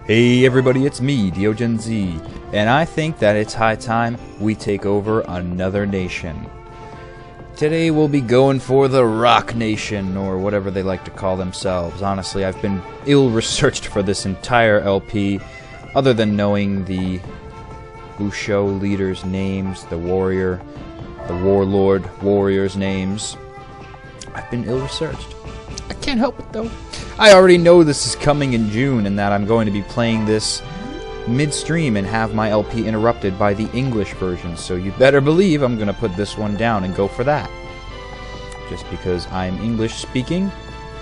Hey everybody, it's me, DeoGenZ, and I think that it's high time we take over another nation. Today we'll be going for the Rock Nation, or whatever they like to call themselves. Honestly, I've been ill-researched for this entire LP, other than knowing the Busho leaders' names, the warlord warriors' names. I've been ill-researched. I can't help it though. I already know this is coming in June and that I'm going to be playing this midstream and have my LP interrupted by the English version, so you better believe I'm going to put this one down and go for that. Just because I'm English speaking?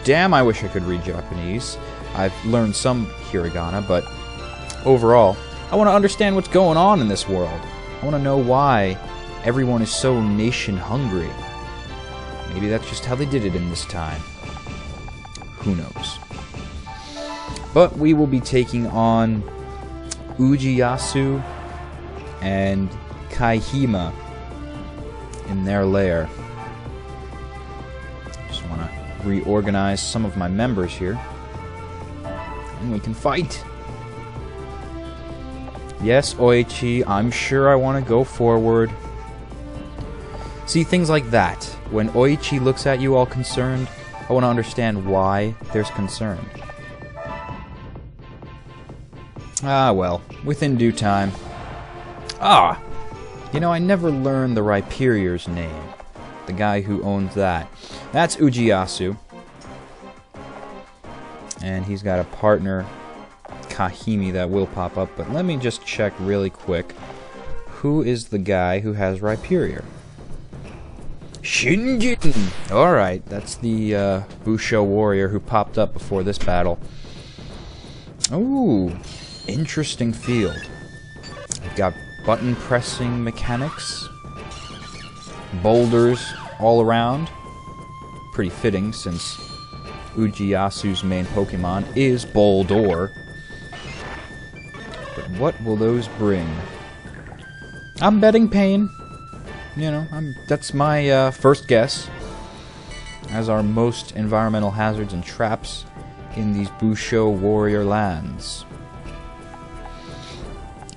Damn, I wish I could read Japanese. I've learned some hiragana, but overall, I want to understand what's going on in this world. I want to know why everyone is so nation hungry. Maybe that's just how they did it in this time. Who knows? But we will be taking on Ujiyasu and Kaihima in their lair. Just want to reorganize some of my members here. And we can fight! Yes, Oichi, I'm sure I want to go forward. See, things like that. When Oichi looks at you all concerned, I want to understand why there's concern. Ah, well, within due time. Ah! You know, I never learned the Rhyperier's name. The guy who owns that. That's Ujiyasu. And he's got a partner, Kahimi, that will pop up. But let me just check really quick. Who is the guy who has Rhyperior? Shinjin! Alright, that's the Busho warrior who popped up before this battle. Ooh, interesting field. We've got button pressing mechanics, boulders all around. Pretty fitting since Ujiyasu's main Pokemon is Boldore. But what will those bring? I'm betting pain. You know, that's my first guess. As are most environmental hazards and traps in these Busho warrior lands.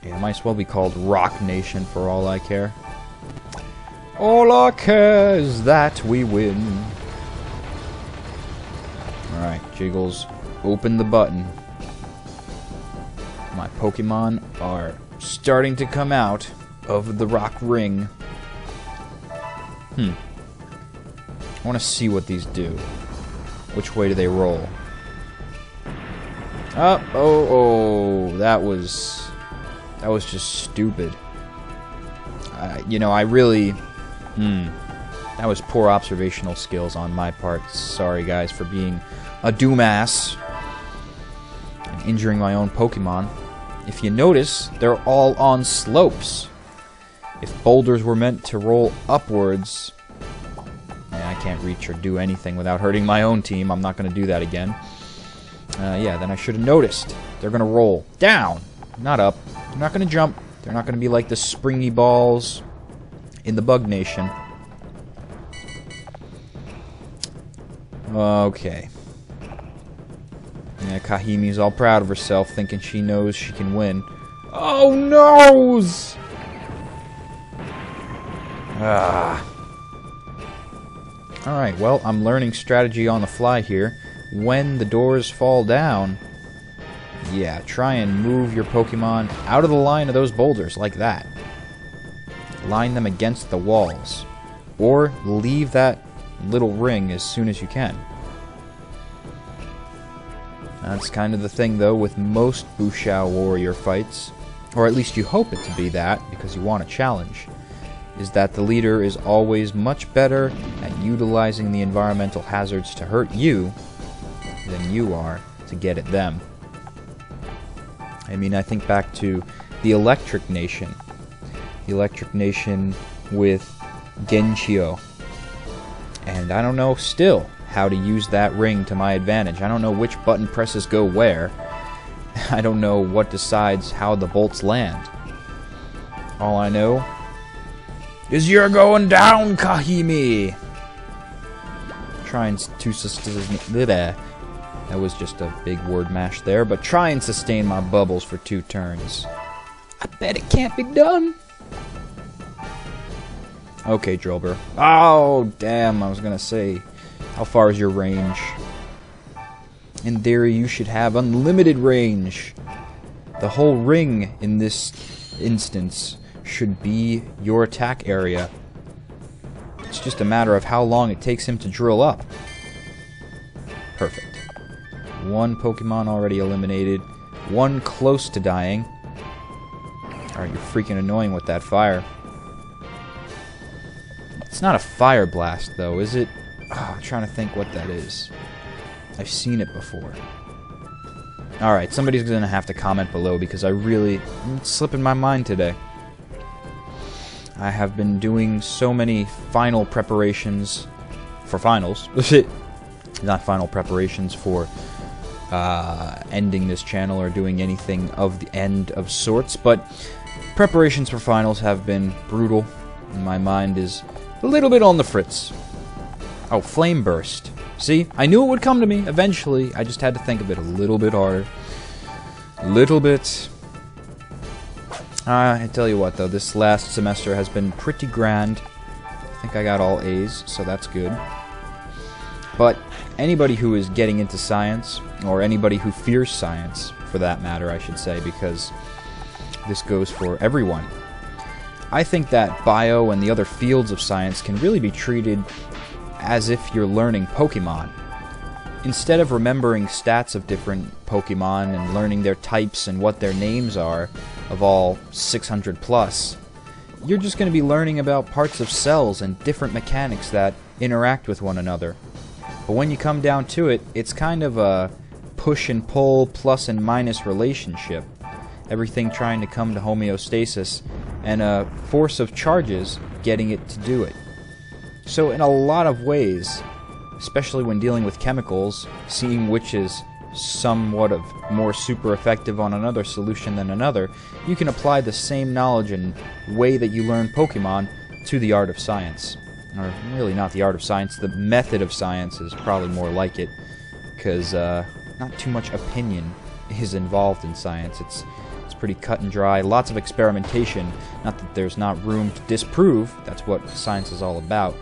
It might as well be called Rock Nation for all I care. All I care is that we win. Alright, Jiggles, open the button. My Pokemon are starting to come out of the rock ring. I want to see what these do. Which way do they roll? That was just stupid. You know, I really... That was poor observational skills on my part. Sorry, guys, for being a doomass and injuring my own Pokemon. If you notice, they're all on slopes. If boulders were meant to roll upwards... I can't reach or do anything without hurting my own team. I'm not going to do that again. Yeah, then I should have noticed. They're going to roll down, not up. They're not going to jump. They're not going to be like the springy balls in the Bug Nation. Okay. Yeah, Kahimi's all proud of herself, thinking she knows she can win. Oh, noes! Alright, well, I'm learning strategy on the fly here. When the doors fall down, yeah, try and move your Pokemon out of the line of those boulders, like that. Line them against the walls. Or leave that little ring as soon as you can. That's kind of the thing, though, with most Busho warrior fights. Or at least you hope it to be that, because you want a challenge. Is that the leader is always much better at utilizing the environmental hazards to hurt you than you are to get at them. I mean, I think back to the Electric Nation. The Electric Nation with Genchio. And I don't know still how to use that ring to my advantage. I don't know which button presses go where. I don't know what decides how the bolts land. All I know is you're going down, Kahimi! Trying to That was just a big word mash there, but try and sustain my bubbles for 2 turns. I bet it can't be done. Okay, Drillbur. Oh, damn, I was gonna say, how far is your range? In theory, you should have unlimited range. The whole ring in this instance should be your attack area. It's just a matter of how long it takes him to drill up. Perfect. 1 Pokemon already eliminated. 1 close to dying. Alright, you're freaking annoying with that fire. It's not a fire blast, though, is it? Oh, I'm trying to think what that is. I've seen it before. Alright, somebody's gonna have to comment below because it's slipping my mind today. I have been doing so many final preparations for finals. Not final preparations for ending this channel or doing anything of the end of sorts, but preparations for finals have been brutal, and my mind is a little bit on the fritz. Oh, Flame Burst. See, I knew it would come to me eventually. I just had to think of it a little bit harder. A little bit. I tell you what, though, this last semester has been pretty grand. I think I got all A's, so that's good. But anybody who is getting into science, or anybody who fears science, for that matter, I should say, because this goes for everyone, I think that bio and the other fields of science can really be treated as if you're learning Pokemon. Instead of remembering stats of different Pokemon and learning their types and what their names are, of all 600 plus, you're just going to be learning about parts of cells and different mechanics that interact with one another. But when you come down to it, it's kind of a push and pull, plus and minus relationship. Everything trying to come to homeostasis, and a force of charges getting it to do it. So in a lot of ways, especially when dealing with chemicals, seeing which is somewhat of more super effective on another solution than another, you can apply the same knowledge and way that you learn Pokemon to the art of science. Or really not the art of science, the method of science is probably more like it, because not too much opinion is involved in science. It's pretty cut and dry, lots of experimentation, not that there's not room to disprove, that's what science is all about.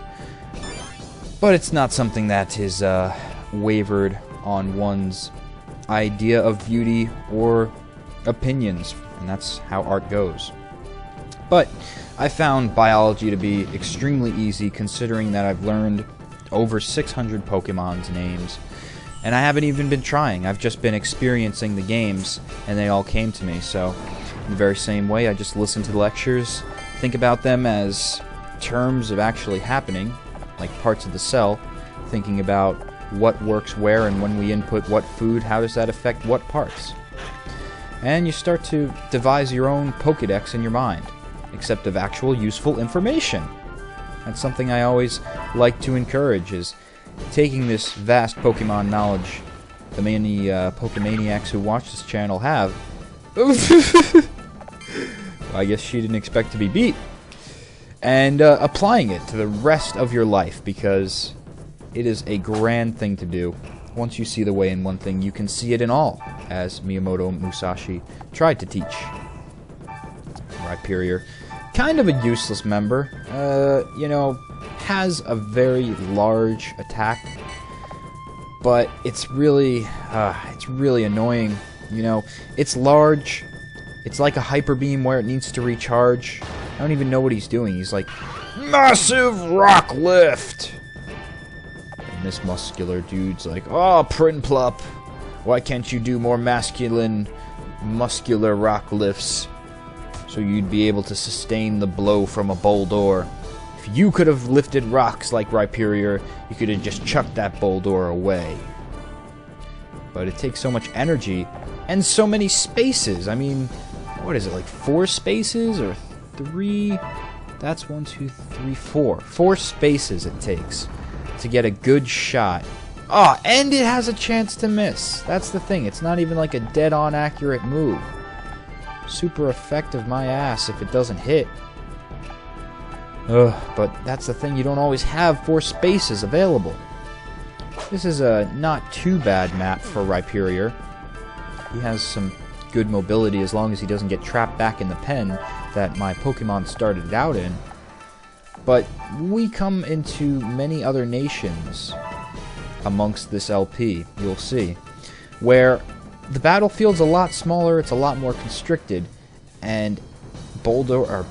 But it's not something that is wavered on one's idea of beauty or opinions, and that's how art goes. But I found biology to be extremely easy, considering that I've learned over 600 Pokemon's names, and I haven't even been trying. I've just been experiencing the games, and they all came to me. So in the very same way, I just listen to the lectures, think about them as terms of actually happening, like parts of the cell, thinking about what works where, and when we input what food, how does that affect what parts. And you start to devise your own Pokedex in your mind, except of actual useful information. That's something I always like to encourage, is taking this vast Pokemon knowledge the many Pokemaniacs who watch this channel have. I guess she didn't expect to be beat. And applying it to the rest of your life, because it is a grand thing to do. Once you see the way in one thing, you can see it in all, as Miyamoto Musashi tried to teach. Rhyperior, kind of a useless member, you know, has a very large attack, but it's really annoying. You know, it's large, it's like a hyper beam where it needs to recharge. I don't even know what he's doing. He's like, massive rock lift! And this muscular dude's like, oh, Prinplup, why can't you do more muscular rock lifts, so you'd be able to sustain the blow from a Boldore? If you could have lifted rocks like Rhyperior, you could have just chucked that Boldore away. But it takes so much energy, and so many spaces. I mean, what is it, like 4 spaces, or 3? That's 1, 2, 3, 4. 4 spaces it takes to get a good shot. Ah, and it has a chance to miss. That's the thing. It's not even like a dead-on accurate move. Super effective, my ass, if it doesn't hit. Ugh, but that's the thing. You don't always have 4 spaces available. This is a not too bad map for Rhyperior. He has some good mobility as long as he doesn't get trapped back in the pen that my Pokemon started out in. But we come into many other nations amongst this LP, you'll see, where the battlefield's a lot smaller, it's a lot more constricted, and Boldor's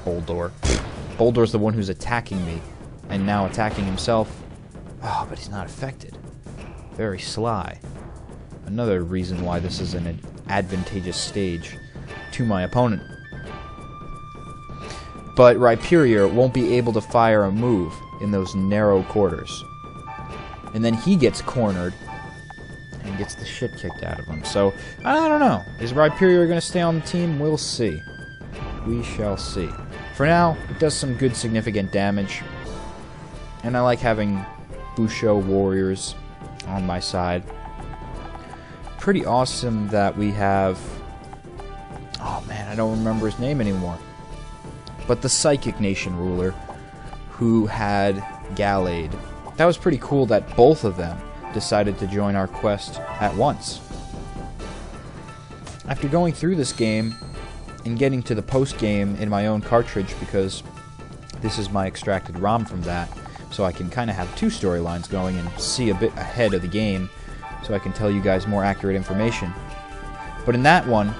the one who's attacking me, and now attacking himself. Oh, but he's not affected. Very sly. Another reason why this is an advantageous stage to my opponent. But Rhyperior won't be able to fire a move in those narrow quarters. And then he gets cornered and gets the shit kicked out of him. So, I don't know. Is Rhyperior going to stay on the team? We'll see. We shall see. For now, it does some good significant damage. And I like having Busho warriors on my side. Pretty awesome that we have... Oh man, I don't remember his name anymore. But the Psychic Nation ruler, who had Gallade. That was pretty cool that both of them decided to join our quest at once. After going through this game and getting to the post-game in my own cartridge, because this is my extracted ROM from that, so I can kind of have two storylines going and see a bit ahead of the game, so I can tell you guys more accurate information. But in that one,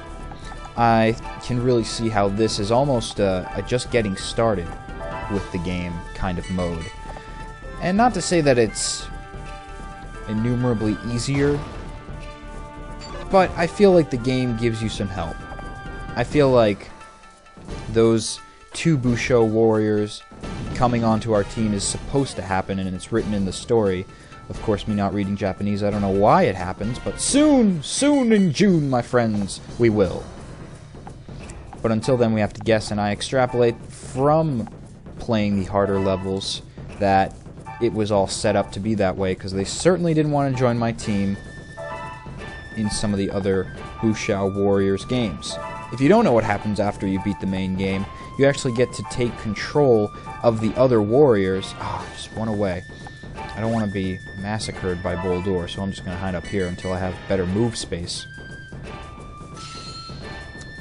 I can really see how this is almost a just getting started with the game kind of mode. And not to say that it's innumerably easier, but I feel like the game gives you some help. I feel like those two Busho warriors coming onto our team is supposed to happen, and it's written in the story. Of course, me not reading Japanese, I don't know why it happens, but soon in June, my friends, we will. But until then, we have to guess, and I extrapolate from playing the harder levels that it was all set up to be that way, because they certainly didn't want to join my team in some of the other Busho Warriors games. If you don't know what happens after you beat the main game, you actually get to take control of the other warriors. Just one away. I don't want to be massacred by Boldor, so I'm just going to hide up here until I have better move space.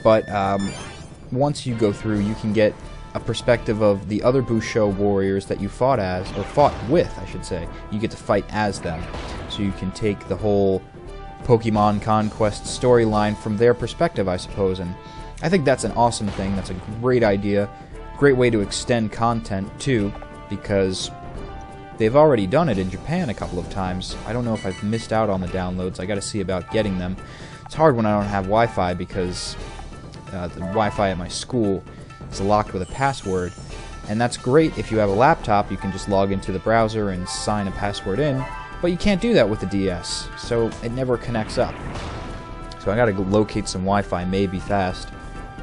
But once you go through, you can get a perspective of the other Busho warriors that you fought as, or fought with, I should say. You get to fight as them, so you can take the whole Pokemon Conquest storyline from their perspective, I suppose, and I think that's an awesome thing. That's a great idea. Great way to extend content, too, because they've already done it in Japan a couple of times. I don't know if I've missed out on the downloads. I gotta see about getting them. It's hard when I don't have Wi-Fi, because the Wi-Fi at my school is locked with a password, and that's great if you have a laptop. You can just log into the browser and sign a password in, but you can't do that with the DS, so it never connects up. So I gotta go locate some Wi-Fi, maybe fast,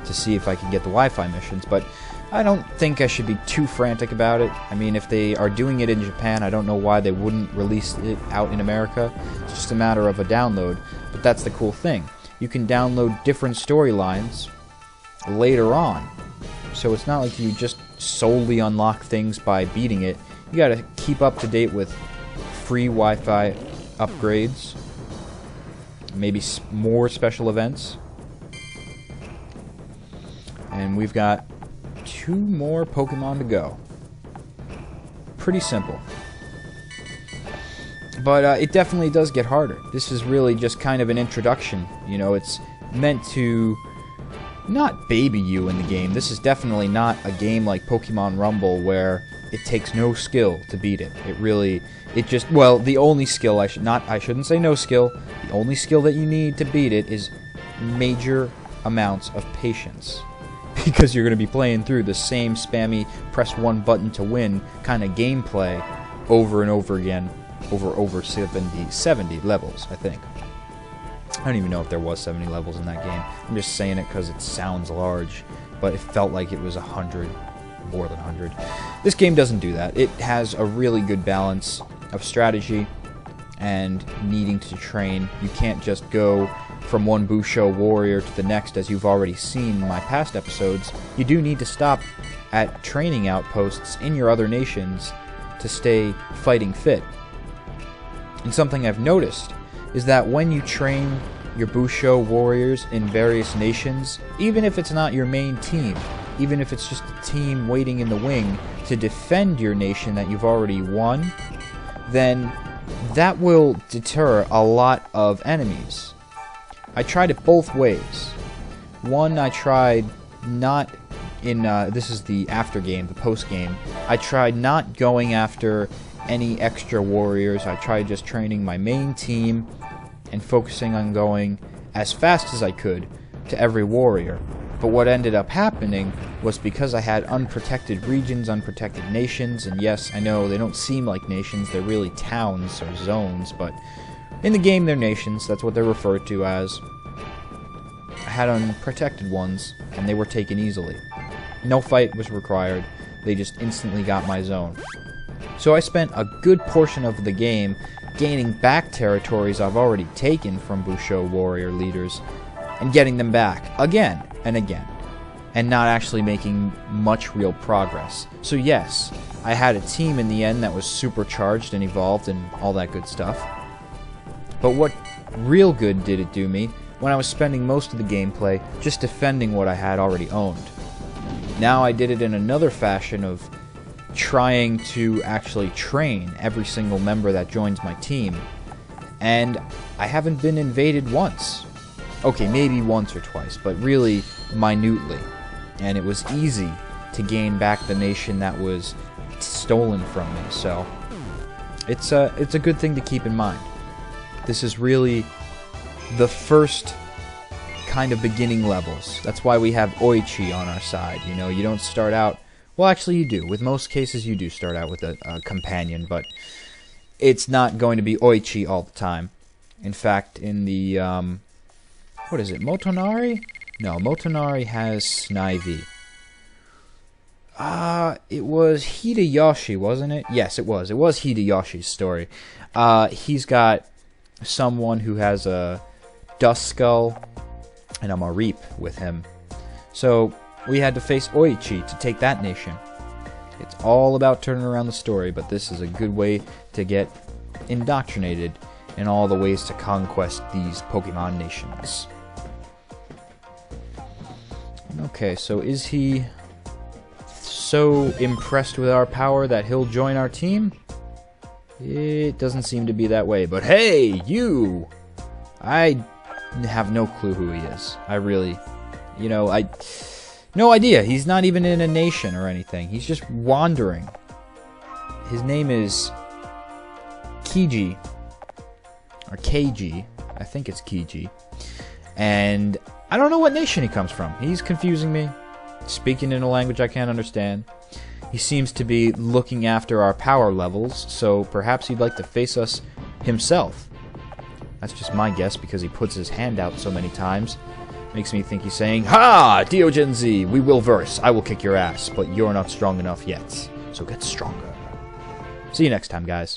to see if I can get the Wi-Fi missions, but I don't think I should be too frantic about it. I mean, if they are doing it in Japan, I don't know why they wouldn't release it out in America. It's just a matter of a download, but that's the cool thing. You can download different storylines later on, so it's not like you just solely unlock things by beating it. You gotta keep up to date with free Wi-Fi upgrades, maybe more special events. And we've got 2 more Pokemon to go. Pretty simple. But it definitely does get harder. This is really just kind of an introduction. You know, it's meant to not baby you in the game. This is definitely not a game like Pokemon Rumble where it takes no skill to beat it. Well, the only skill, I shouldn't say no skill, the only skill that you need to beat it is major amounts of patience. Because you're going to be playing through the same spammy press 1 button to win kind of gameplay over and over again, over 70 levels, I think. I don't even know if there was 70 levels in that game. I'm just saying it because it sounds large, but it felt like it was 100, more than 100. This game doesn't do that. It has a really good balance of strategy and needing to train. You can't just go from one Busho warrior to the next, as you've already seen in my past episodes. You do need to stop at training outposts in your other nations to stay fighting fit. And something I've noticed is that when you train your Busho warriors in various nations, even if it's not your main team, even if it's just a team waiting in the wing to defend your nation that you've already won, then that will deter a lot of enemies. I tried it both ways. One, I tried not in, this is the after game, the post game, I tried not going after any extra warriors. I tried just training my main team and focusing on going as fast as I could to every warrior. But what ended up happening was, because I had unprotected regions, unprotected nations, and yes, I know they don't seem like nations, they're really towns or zones, but in the game they're nations, that's what they're referred to as. I had unprotected ones, and they were taken easily. No fight was required, they just instantly got my zone. So I spent a good portion of the game gaining back territories I've already taken from Busho warrior leaders, and getting them back again and again, and not actually making much real progress. So yes, I had a team in the end that was supercharged and evolved and all that good stuff. But what real good did it do me when I was spending most of the gameplay just defending what I had already owned? Now I did it in another fashion of trying to actually train every single member that joins my team, and I haven't been invaded once. Okay, maybe once or twice, but really minutely. And it was easy to gain back the nation that was stolen from me, so it's a good thing to keep in mind. This is really the first kind of beginning levels. That's why we have Oichi on our side. You know, you don't start out... Well, actually you do. With most cases you do start out with a companion, but it's not going to be Oichi all the time. In fact, in the... what is it? Motonari? No, Motonari has Snivy. It was Hideyoshi, wasn't it? Yes, it was. It was Hideyoshi's story. He's got someone who has a Dust Skull and a Mareep with him. So we had to face Oichi to take that nation. It's all about turning around the story, but this is a good way to get indoctrinated in all the ways to conquest these Pokemon nations. Okay, so is he so impressed with our power that he'll join our team? It doesn't seem to be that way, but hey, you! I have no clue who he is. I really, you know, no idea. He's not even in a nation or anything. He's just wandering. His name is Kiji, or KG. I think it's Kiji. And I don't know what nation he comes from. He's confusing me, speaking in a language I can't understand. He seems to be looking after our power levels, so perhaps he'd like to face us himself. That's just my guess, because he puts his hand out so many times. Makes me think he's saying, "Ha! DeoGenZ, we will verse. I will kick your ass, but you're not strong enough yet. So get stronger." See you next time, guys.